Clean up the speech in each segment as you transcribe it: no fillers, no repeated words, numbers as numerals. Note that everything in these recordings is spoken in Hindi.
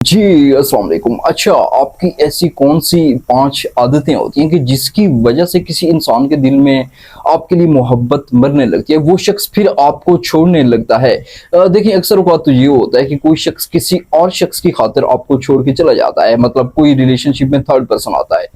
जी, अस्सलाम वालेकुम। अच्छा, आपकी ऐसी कौन-सी 5 आदतें होती हैं कि जिसकी वजह से किसी इंसान के दिल में आपके लिए मोहब्बत मरने लगती है, वो शख्स फिर आपको छोड़ने लगता है? देखिए अक्सर औक़ात तो ये होता है कि कोई शख्स किसी और शख्स की खातिर आपको छोड़ के चला जाता है, मतलब कोई रिलेशनशिप में थर्ड पर्सन आता है।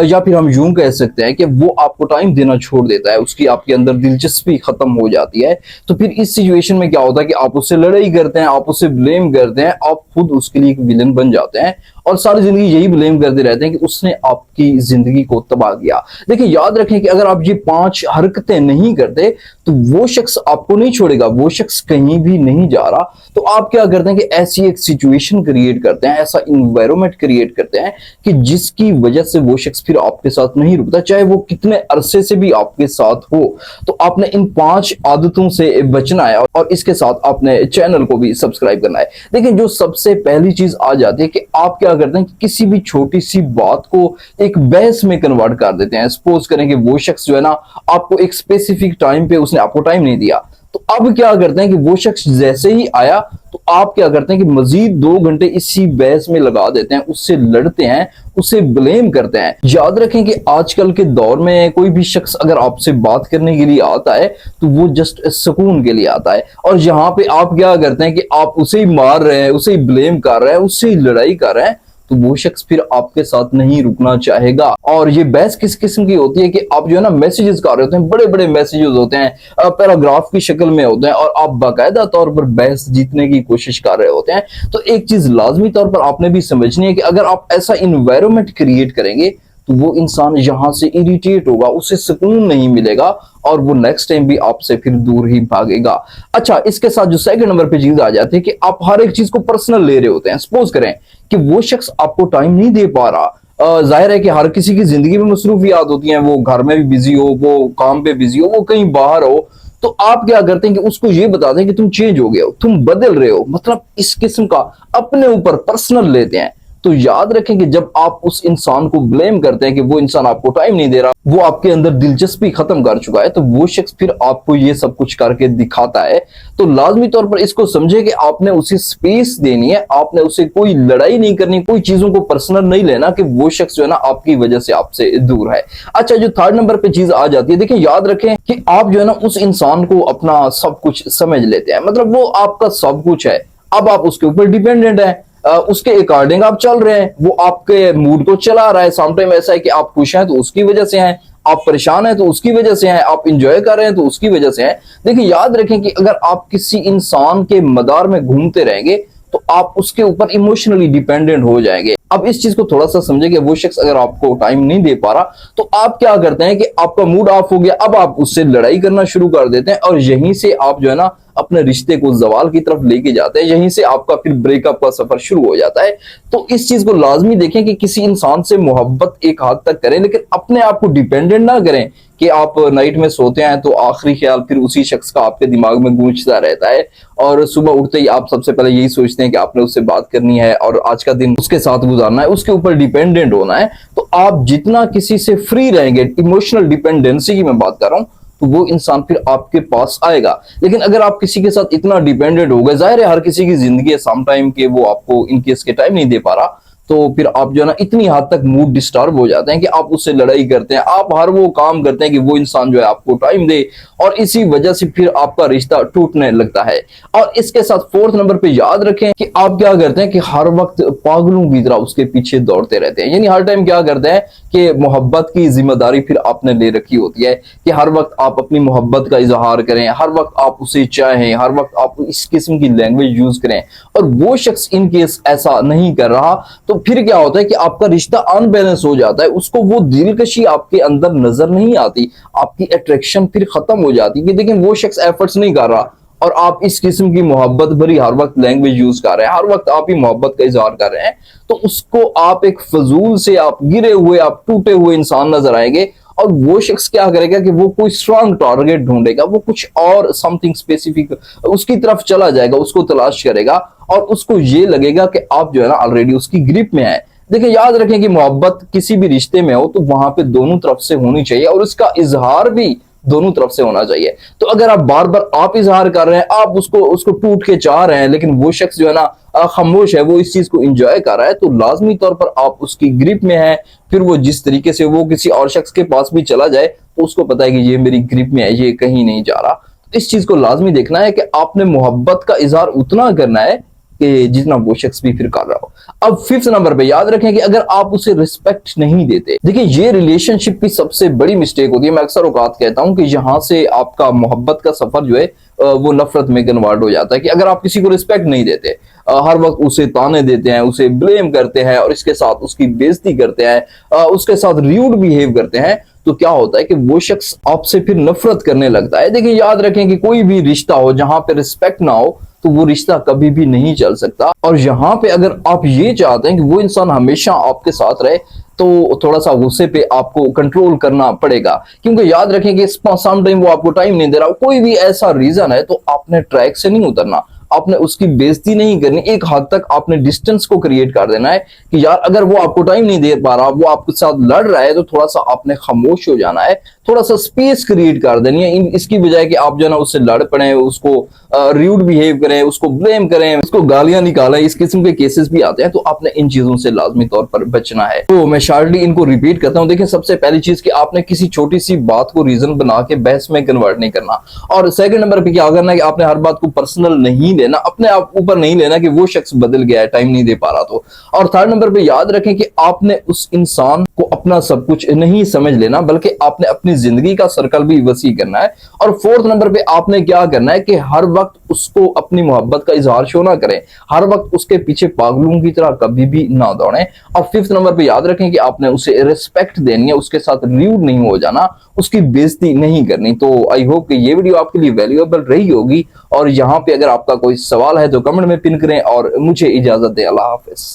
या फिर हम यूँ कह सकते हैं कि वो आपको टाइम देना छोड़ देता है, उसकी आपके अंदर दिलचस्पी खत्म हो जाती है। तो फिर इस सिचुएशन में क्या होता है कि आप उससे लड़ाई करते हैं, आप उसे ब्लेम करते हैं, आप खुद उसके लिए एक विलेन बन जाते हैं और सारी जिंदगी यही ब्लेम करते रहते हैं कि उसने आपकी जिंदगी को तबाह किया। देखिए याद रखें कि अगर आप ये 5 हरकतें नहीं करते तो वो शख्स आपको नहीं छोड़ेगा, वो शख्स कहीं भी नहीं जा रहा। तो आप क्या करते हैं कि ऐसी एक सिचुएशन क्रिएट करते हैं, ऐसा इन्वायरमेंट क्रिएट करते हैं कि जिसकी वजह से वो शख्स फिर आपके साथ नहीं रुकता, चाहे वो कितने अरसे से भी आपके साथ हो। तो आपने इन 5 आदतों से बचना है और इसके साथ आपने चैनल को भी सब्सक्राइब करना है। देखिए जो सबसे पहली चीज आ जाती है कि आप क्या करते हैं कि किसी भी छोटी सी बात को एक बहस में कन्वर्ट कर देते हैं। सपोज करें कि वो शख्स जो है ना, आपको एक स्पेसिफिक टाइम पे उसने आपको टाइम नहीं दिया, तो अब क्या करते हैं कि वो शख्स जैसे ही आया तो आप क्या करते हैं कि मजीद 2 घंटे इसी बहस में लगा देते हैं, उससे लड़ते हैं, उसे ब्लेम करते हैं। याद रखें कि आजकल के दौर में कोई भी शख्स अगर आपसे बात करने के लिए आता है तो वो जस्ट सुकून के लिए आता है, और यहाँ पे आप क्या करते हैं कि आप उसे ही मार रहे हैं, उसे ही ब्लेम कर रहे हैं, उससे ही लड़ाई कर रहे हैं। तो वो शख्स फिर आपके साथ नहीं रुकना चाहेगा। और ये बहस किस किस्म की होती है कि आप जो है ना मैसेजेस कर रहे होते हैं, बड़े बड़े मैसेजेस होते हैं, पैराग्राफ की शक्ल में होते हैं, और आप बाकायदा तौर पर बहस जीतने की कोशिश कर रहे होते हैं। तो एक चीज लाजमी तौर पर आपने भी समझनी है कि अगर आप ऐसा इन्वायरमेंट क्रिएट करेंगे तो वो इंसान यहां से इरिटेट होगा, उसे सुकून नहीं मिलेगा और वो नेक्स्ट टाइम भी आपसे फिर दूर ही भागेगा। अच्छा, इसके साथ जो सेकंड नंबर पे चीज आ जाती है कि आप हर एक चीज को पर्सनल ले रहे होते हैं। सपोज करें कि वो शख्स आपको टाइम नहीं दे पा रहा, जाहिर है कि हर किसी की जिंदगी में मसरूफियात होती हैं, वो घर में भी बिजी हो, वो काम पे बिजी हो, वो कहीं बाहर हो। तो आप क्या करते हैं कि उसको ये बता दें कि तुम चेंज हो गए हो, तुम बदल रहे हो, मतलब इस किस्म का अपने ऊपर पर्सनल लेते हैं। तो याद रखें कि जब आप उस इंसान को ब्लेम करते हैं कि वो इंसान आपको टाइम नहीं दे रहा, वो आपके अंदर दिलचस्पी खत्म कर चुका है, तो वो शख्स फिर आपको ये सब कुछ करके दिखाता है। तो लाजमी तौर पर इसको समझे कि आपने उसे स्पेस देनी है, आपने उसे कोई लड़ाई नहीं करनी, कोई चीजों को पर्सनल नहीं लेना कि वो शख्स जो है ना आपकी वजह से आपसे दूर है। अच्छा, जो थर्ड नंबर पे चीज आ जाती है, देखिए याद रखें कि आप जो है ना उस इंसान को अपना सब कुछ समझ लेते हैं, मतलब वो आपका सब कुछ है। अब आप उसके ऊपर डिपेंडेंट है, उसके अकॉर्डिंग आप चल रहे हैं, वो आपके मूड को चला रहा है। समटाइम ऐसा है कि आप खुश हैं तो उसकी वजह से हैं, आप परेशान हैं तो उसकी वजह से हैं, आप इंजॉय कर रहे हैं तो उसकी वजह से हैं। देखिए याद रखें कि अगर आप किसी इंसान के मदार में घूमते रहेंगे तो आप उसके ऊपर इमोशनली डिपेंडेंट हो जाएंगे। अब इस चीज को थोड़ा सा समझे कि वो शख्स अगर आपको टाइम नहीं दे पा रहा तो आप क्या करते हैं कि आपका मूड ऑफ हो गया, अब आप उससे लड़ाई करना शुरू कर देते हैं और यहीं से आप जो है ना अपने रिश्ते को जवाल की तरफ लेके जाते हैं, यहीं से आपका फिर ब्रेकअप का सफर शुरू हो जाता है। तो इस चीज को लाजमी देखें कि किसी इंसान से मोहब्बत एक हद तक करें, लेकिन अपने आप को डिपेंडेंट ना करें कि आप नाइट में सोते हैं तो आखिरी ख्याल फिर उसी शख्स का आपके दिमाग में गूंजता रहता है, और सुबह उठते ही आप सबसे पहले यही सोचते हैं कि आपने उससे बात करनी है और आज का दिन उसके साथ गुजारना है, उसके ऊपर डिपेंडेंट होना है। तो आप जितना किसी से फ्री रहेंगे, इमोशनल डिपेंडेंसी की मैं बात कर रहा हूं, तो वो इंसान फिर आपके पास आएगा। लेकिन अगर आप किसी के साथ इतना डिपेंडेंट हो गए, जाहिर है हर किसी की जिंदगी है, सम टाइम के वो आपको इन केस के टाइम नहीं दे पा रहा, तो फिर आप जो है ना इतनी हद तक मूड डिस्टर्ब हो जाते हैं कि आप उससे लड़ाई करते हैं, आप हर वो काम करते हैं कि वो इंसान जो है आपको टाइम दे, और इसी वजह से फिर आपका रिश्ता टूटने लगता है। और इसके साथ फोर्थ नंबर पे याद रखें कि आप क्या करते हैं कि हर वक्त पागलों की तरह उसके पीछे दौड़ते रहते हैं, यानी हर टाइम क्या करते हैं कि मोहब्बत की जिम्मेदारी फिर आपने ले रखी होती है कि हर वक्त आप अपनी मोहब्बत का इजहार करें, हर वक्त आप उसे चाहें, हर वक्त आप इस किस्म की लैंग्वेज यूज करें, और वो शख्स इन केस ऐसा नहीं कर रहा तो फिर क्या होता है कि आपका रिश्ता अनबैलेंस हो जाता है, उसको वो दिलकशी आपके अंदर नजर नहीं आती, आपकी अट्रैक्शन फिर खत्म हो जाती है कि लेकिन वो शख्स एफर्ट्स नहीं कर रहा और आप इस किस्म की मोहब्बत भरी हर वक्त लैंग्वेज यूज कर रहे हैं, हर वक्त आप ही मोहब्बत का इजहार कर रहे हैं, तो उसको आप एक फजूल से, आप गिरे हुए, आप टूटे हुए इंसान नजर आएंगे। और वो शख्स क्या करेगा कि वो कोई स्ट्रांग टारगेट ढूंढेगा, वो कुछ और समथिंग स्पेसिफिक उसकी तरफ चला जाएगा, उसको तलाश करेगा, और उसको ये लगेगा कि आप जो है ना ऑलरेडी उसकी ग्रिप में है। देखिए याद रखें कि मोहब्बत किसी भी रिश्ते में हो तो वहां पे दोनों तरफ से होनी चाहिए, और उसका इजहार भी दोनों तरफ से होना चाहिए। तो अगर आप बार बार आप इजहार कर रहे हैं, आप उसको उसको टूट के चाह रहे हैं, लेकिन वो शख्स जो है ना खामोश है, वो इस चीज को एंजॉय कर रहा है, तो लाजमी तौर पर आप उसकी ग्रिप में है। फिर वो जिस तरीके से वो किसी और शख्स के पास भी चला जाए तो उसको पता है कि ये मेरी ग्रिप में है, ये कहीं नहीं जा रहा। तो इस चीज को लाजमी देखना है कि आपने मोहब्बत का इजहार उतना करना है कि जितना वो शख्स भी फिर कर रहा हो। अब फिफ्थ नंबर पे याद रखें कि अगर आप उसे रिस्पेक्ट नहीं देते, देखिए ये रिलेशनशिप की सबसे बड़ी मिस्टेक होती है। मैं अक्सर औकात कहता हूं कि यहां से आपका मोहब्बत का सफर जो है वो नफरत में कन्वर्ट हो जाता है। कि अगर आप किसी को रिस्पेक्ट नहीं देते, हर वक्त उसे ताने देते हैं, उसे ब्लेम करते हैं और इसके साथ उसकी बेइज्जती करते हैं, उसके साथ र्यूड बिहेव करते हैं, तो क्या होता है कि वो शख्स आपसे फिर नफरत करने लगता है। देखिए याद रखें कि कोई भी रिश्ता हो जहां पे रिस्पेक्ट ना हो तो वो रिश्ता कभी भी नहीं चल सकता। और यहाँ पे अगर आप ये चाहते हैं कि वो इंसान हमेशा आपके साथ रहे, तो थोड़ा सा गुस्से पे आपको कंट्रोल करना पड़ेगा। क्योंकि याद रखें कि सम टाइम वो आपको टाइम नहीं दे रहा, कोई भी ऐसा रीजन है, तो आपने ट्रैक से नहीं उतरना, आपने उसकी बेइज्जती नहीं करनी। एक हद तक आपने डिस्टेंस को क्रिएट कर देना है कि यार अगर वो आपको टाइम नहीं दे पा रहा, वो आपके साथ लड़ रहा है, तो थोड़ा सा आपने खामोश हो जाना है, थोड़ा सा स्पेस क्रिएट कर देनी है। इसकी बजाय कि आप जो है ना उससे लड़ पड़े, उसको र्यूड बिहेव करें, उसको ब्लेम करें, उसको गालियां निकालें, इस किस्म के केसेस भी आते हैं। तो आपने इन चीजों से लाजमी तौर पर बचना है। तो मैं शार्टली इनको रिपीट करता हूं। देखिए सबसे पहली चीज कि आपने किसी छोटी सी बात को रीजन बना के बहस में कन्वर्ट नहीं करना। और सेकंड नंबर पे क्या करना है कि आपने हर बात को पर्सनल नहीं लेना, अपने आप ऊपर नहीं लेना कि वो शख्स बदल गया है, टाइम नहीं दे पा रहा। तो और थर्ड नंबर पे याद रखें कि आपने उस इंसान को अपना सब कुछ नहीं समझ लेना, बल्कि आपने अपनी जिंदगी का सर्कल भी वसी करना है। और फोर्थ नंबर पे आपने क्या करना है कि हर वक्त उसको अपनी मोहब्बत का इजहार शो ना करें, हर वक्त उसके पीछे पागलों की तरह कभी भी ना दौड़ें। और फिफ्थ नंबर पे याद रखें कि आपने उसे रिस्पेक्ट देनी है, उसके साथ र्यूड नहीं हो जाना, उसकी बेइज्जती नहीं करनी। तो आई होप कि ये वीडियो आपके लिए वैल्यूएबल रही होगी। और यहाँ पे अगर आपका कोई सवाल है तो कमेंट में पिन करें और मुझे इजाजत दें। अल्लाह हाफिज।